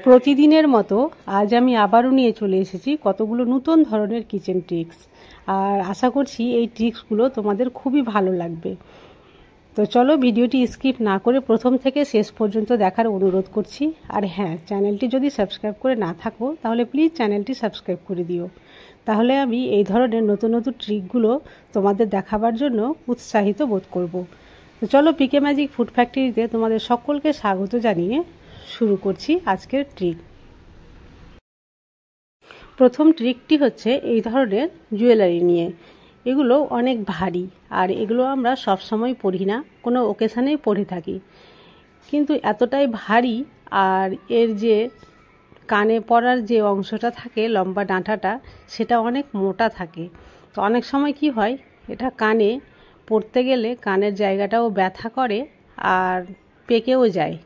প্রতিদিনের মতো আজ আমি আবারও নিয়ে চলে এসেছি কতগুলো নতুন ধরনের কিচেন ট্রিক্স। আর আশা করছি এই ট্রিক্সগুলো তোমাদের খুবই ভালো লাগবে। তো চলো ভিডিওটি স্কিপ না করে প্রথম থেকে শেষ পর্যন্ত দেখার অনুরোধ করছি। আর হ্যাঁ, চ্যানেলটি যদি সাবস্ক্রাইব করে না থাকো তাহলে প্লিজ চ্যানেলটি সাবস্ক্রাইব করে দিও। তাহলে আমি এই ধরনের নতুন নতুন ট্রিকগুলো তোমাদের দেখাবার জন্য উৎসাহিত বোধ করব। তো চলো পিকে ম্যাজিক ফুড ফ্যাক্টরিতে তোমাদের সকলকে স্বাগত জানিয়ে শুরু করছি আজকের ট্রিক। প্রথম ট্রিকটি হচ্ছে এই ধরনের জুয়েলারি নিয়ে। এগুলো অনেক ভারী আর এগুলো আমরা সব সময় পরি না, কোনো ওকেশানেই পরে থাকি, কিন্তু এতটাই ভারী আর এর যে কানে পরার যে অংশটা থাকে লম্বা ডাঁটাটা সেটা অনেক মোটা থাকে। তো অনেক সময় কি হয়, এটা কানে পরতে গেলে কানের জায়গাটাও ব্যথা করে আর পেকেও যায়।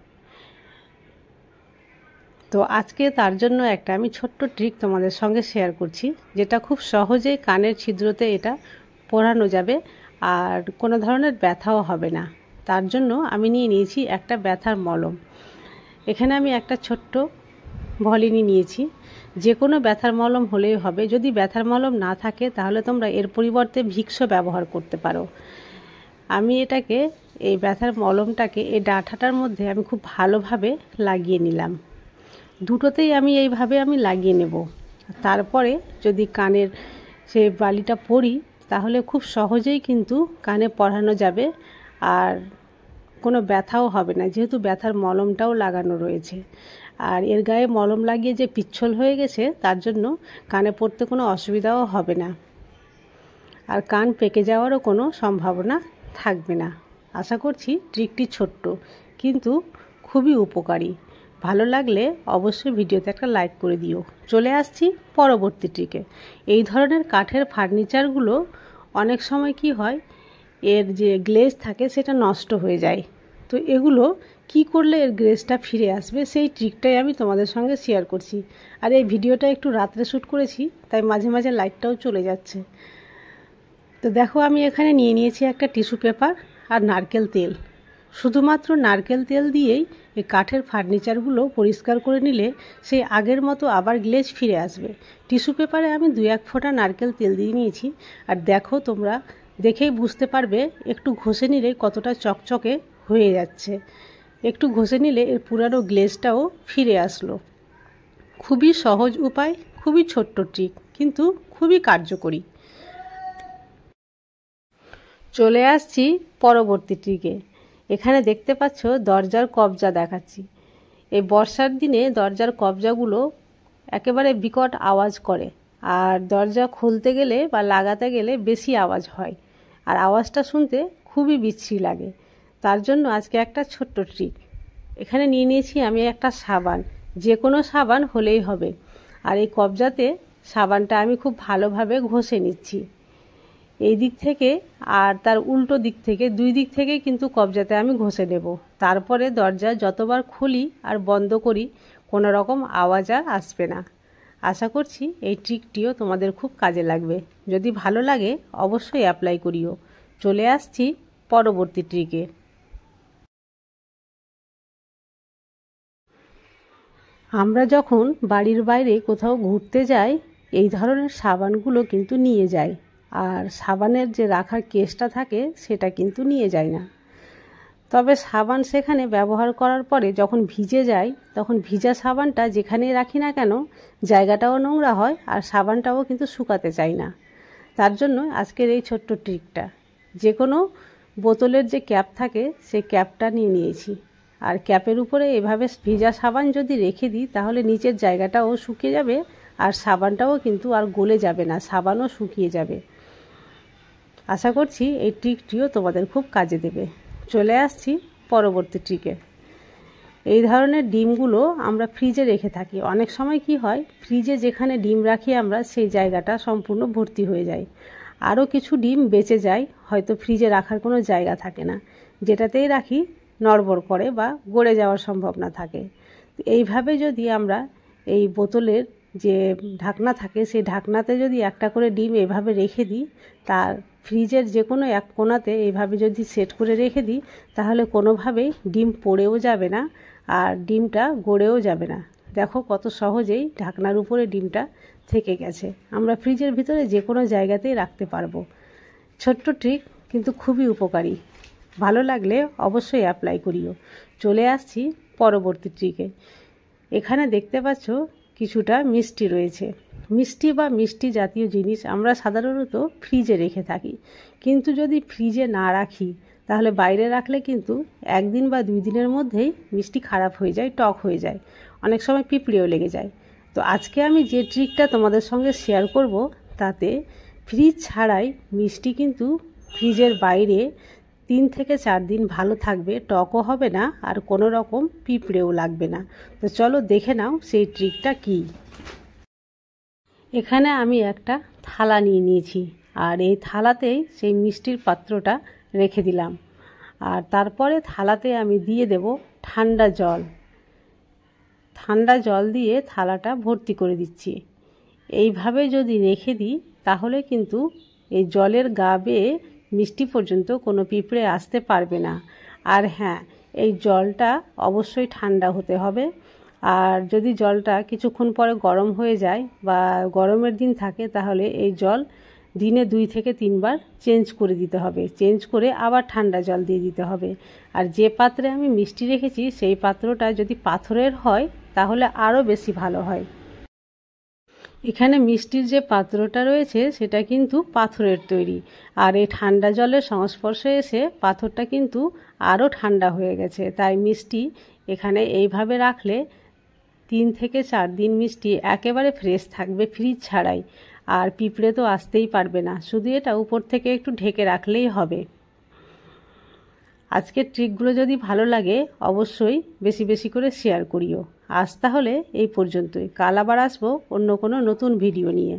তো আজকে তার জন্য একটা আমি ছোট্ট ট্রিক তোমাদের সঙ্গে শেয়ার করছি, যেটা খুব সহজেই কানের ছিদ্রতে এটা পরানো যাবে আর কোনো ধরনের ব্যথাও হবে না। তার জন্য আমি নিয়ে নিয়েছি একটা ব্যথার মলম। এখানে আমি একটা ছোট্ট ভলিনি নিয়েছি। যে কোনো ব্যথার মলম হলেই হবে। যদি ব্যথার মলম না থাকে তাহলে তোমরা এর পরিবর্তে ভিক্সও ব্যবহার করতে পারো। আমি এটাকে এই ব্যথার মলমটাকে এই ডাঁটাটার মধ্যে আমি খুব ভালোভাবে লাগিয়ে নিলাম। দুটোতেই আমি এইভাবে লাগিয়ে নেব। তারপরে যদি কানের সে বালিটা পরি তাহলে খুব সহজেই কিন্তু কানে পরানো যাবে আর কোনো ব্যথাও হবে না, যেহেতু ব্যথার মলমটাও লাগানো রয়েছে। আর এর গায়ে মলম লাগিয়ে যে পিচ্ছল হয়ে গেছে তার জন্য কানে পরতে কোনো অসুবিধাও হবে না আর কান পেকে যাওয়ারও কোনো সম্ভাবনা থাকবে না। আশা করছি ট্রিকটি ছোট্ট কিন্তু খুবই উপকারী। ভালো লাগলে অবশ্যই ভিডিওতে একটা লাইক করে দিও। চলে আসছি পরবর্তী ট্রিকে। এই ধরনের কাঠের ফার্নিচারগুলো অনেক সময় কি হয়, এর যে গ্লেজ থাকে সেটা নষ্ট হয়ে যায়। তো এগুলো কি করলে এর গ্লেজটা ফিরে আসবে সেই ট্রিকটাই আমি তোমাদের সঙ্গে শেয়ার করছি। আর এই ভিডিওটা একটু রাত্রে শ্যুট করেছি, তাই মাঝে মাঝে লাইটটাও চলে যাচ্ছে। তো দেখো আমি এখানে নিয়ে নিয়েছি একটা টিস্যু পেপার আর নারকেল তেল। শুধুমাত্র নারকেল তেল দিয়েই এই কাঠের ফার্নিচারগুলো পরিষ্কার করে নিলে সেই আগের মতো আবার গ্লেজ ফিরে আসবে। টিস্যু পেপারে আমি 2-1 ফোঁটা নারকেল তেল দিয়ে নিয়েছি। আর দেখো তোমরা দেখেই বুঝতে পারবে একটু ঘষে নিলে কতটা চকচকে হয়ে যাচ্ছে। একটু ঘষে নিলে এর পুরানো গ্লেজটাও ফিরে আসলো। খুবই সহজ উপায়, খুবই ছোট্ট ট্রিক, কিন্তু খুবই কার্যকরী। চলে আসছি পরবর্তী ট্রিকে। এখানে দেখতে পাচ্ছ দরজার কবজা দেখাচ্ছি। এই বর্ষার দিনে দরজার কবজাগুলো একেবারে বিকট আওয়াজ করে আর দরজা খুলতে গেলে বা লাগাতে গেলে বেশি আওয়াজ হয় আর আওয়াজটা শুনতে খুবই বিশ্রী লাগে। তার জন্য আজকে একটা ছোট্ট ট্রিক। এখানে নিয়ে নিয়েছি আমি একটা সাবান, যে কোনো সাবান হলেই হবে। আর এই কবজাতে সাবানটা আমি খুব ভালোভাবে ঘষে নিচ্ছি, এই দিক থেকে আর তার উল্টো দিক থেকে, 2 দিক থেকে কিন্তু কবজাতে আমি ঘষে নেব। তারপরে দরজা যতবার খুলি আর বন্ধ করি কোনো রকম আওয়াজ আর আসবে না। আশা করছি এই ট্রিকটিও তোমাদের খুব কাজে লাগবে। যদি ভালো লাগে অবশ্যই অ্যাপ্লাই করিও। চলে আসছি পরবর্তী ট্রিকে। আমরা যখন বাড়ির বাইরে কোথাও ঘুরতে যাই এই ধরনের সাবানগুলো কিন্তু নিয়ে যাই, আর সাবানের যে রাখার কেসটা থাকে সেটা কিন্তু নিয়ে যায় না। তবে সাবান সেখানে ব্যবহার করার পরে যখন ভিজে যায় তখন ভিজা সাবানটা যেখানেই রাখি না কেন জায়গাটাও নোংরা হয় আর সাবানটাও কিন্তু শুকাতে চায় না। তার জন্য আজকের এই ছোট্ট ট্রিকটা, যে কোনো বোতলের যে ক্যাপ থাকে সেই ক্যাপটা নিয়ে নিয়েছি আর ক্যাপের উপরে এভাবে ভিজা সাবান যদি রেখে দিই তাহলে নিচের জায়গাটাও শুকিয়ে যাবে আর সাবানটাও কিন্তু আর গলে যাবে না, সাবানও শুকিয়ে যাবে। আশা করছি এই ট্রিকটিও তোমাদের খুব কাজে দেবে। চলে আসছি পরবর্তী ট্রিকে। এই ধরনের ডিমগুলো আমরা ফ্রিজে রেখে থাকি। অনেক সময় কি হয়, ফ্রিজে যেখানে ডিম রাখি আমরা সেই জায়গাটা সম্পূর্ণ ভর্তি হয়ে যায়, আরও কিছু ডিম বেঁচে যায়, হয়তো ফ্রিজে রাখার কোনো জায়গা থাকে না, যেটাতেই রাখি নড়বড় করে বা গড়ে যাওয়ার সম্ভাবনা থাকে। এইভাবে যদি আমরা এই বোতলের যে ঢাকনা থাকে সেই ঢাকনাতে যদি একটা করে ডিম এভাবে রেখে দিই, তার ফ্রিজের যে কোনো এক কোণাতে এইভাবে যদি সেট করে রেখে দিই তাহলে কোনোভাবেই ডিম পড়েও যাবে না আর ডিমটা গড়েও যাবে না। দেখো কত সহজেই ঢাকনার উপরে ডিমটা থেকে গেছে। আমরা ফ্রিজের ভিতরে যে কোনো জায়গাতেই রাখতে পারবো। ছোট্ট ট্রিক কিন্তু খুবই উপকারী। ভালো লাগলে অবশ্যই অ্যাপ্লাই করিও। চলে আসছি পরবর্তী ট্রিকে। এখানে দেখতে পাচ্ছ কিছুটা মিষ্টি রয়েছে। মিষ্টি বা মিষ্টি জাতীয় জিনিস আমরা সাধারণত ফ্রিজে রেখে থাকি, কিন্তু যদি ফ্রিজে না রাখি তাহলে বাইরে রাখলে কিন্তু একদিন বা 2 দিনের মধ্যেই মিষ্টি খারাপ হয়ে যায়, টক হয়ে যায়, অনেক সময় পিঁপড়েও লেগে যায়। তো আজকে আমি যে ট্রিকটা তোমাদের সঙ্গে শেয়ার করব, তাতে ফ্রিজ ছাড়াই মিষ্টি কিন্তু ফ্রিজের বাইরে 3 থেকে 4 দিন ভালো থাকবে, টকও হবে না, আর কোনো রকম পিঁপড়েও লাগবে না। তো চলো দেখে নাও সেই ট্রিকটা কী। এখানে আমি একটা থালা নিয়ে নিয়েছি, আর এই থালাতেই সেই মিষ্টির পাত্রটা রেখে দিলাম। আর তারপরে থালাতে আমি দিয়ে দেব ঠান্ডা জল। ঠান্ডা জল দিয়ে থালাটা ভর্তি করে দিচ্ছি। এইভাবে যদি রেখে দিই তাহলে কিন্তু এই জলের গা বেয়ে মিষ্টি পর্যন্ত কোনো পিঁপড়ে আসতে পারবে না। আর হ্যাঁ, এই জলটা অবশ্যই ঠান্ডা হতে হবে। আর যদি জলটা কিছুক্ষণ পরে গরম হয়ে যায় বা গরমের দিন থাকে, তাহলে এই জল দিনে 2 থেকে 3 বার চেঞ্জ করে দিতে হবে। চেঞ্জ করে আবার ঠান্ডা জল দিয়ে দিতে হবে। আর যে পাত্রে আমি মিষ্টি রেখেছি সেই পাত্রটা যদি পাথরের হয় তাহলে আরও বেশি ভালো হয়। এখানে মিষ্টির যে পাত্রটা রয়েছে সেটা কিন্তু পাথরের তৈরি, আর এই ঠান্ডা জলের সংস্পর্শে এসে পাথরটা কিন্তু আরও ঠান্ডা হয়ে গেছে। তাই মিষ্টি এখানে এইভাবে রাখলে 3 থেকে 4 দিন মিষ্টি একেবারে ফ্রেশ থাকবে, ফ্রিজ ছাড়াই। আর পিঁপড়ে তো আসতেই পারবে না, শুধু এটা উপর থেকে একটু ঢেকে রাখলেই হবে। আজকের ট্রিকগুলো যদি ভালো লাগে অবশ্যই বেশি বেশি করে শেয়ার করিও। আজ তাহলে এই পর্যন্তই। কাল আবার আসবো অন্য কোনো নতুন ভিডিও নিয়ে।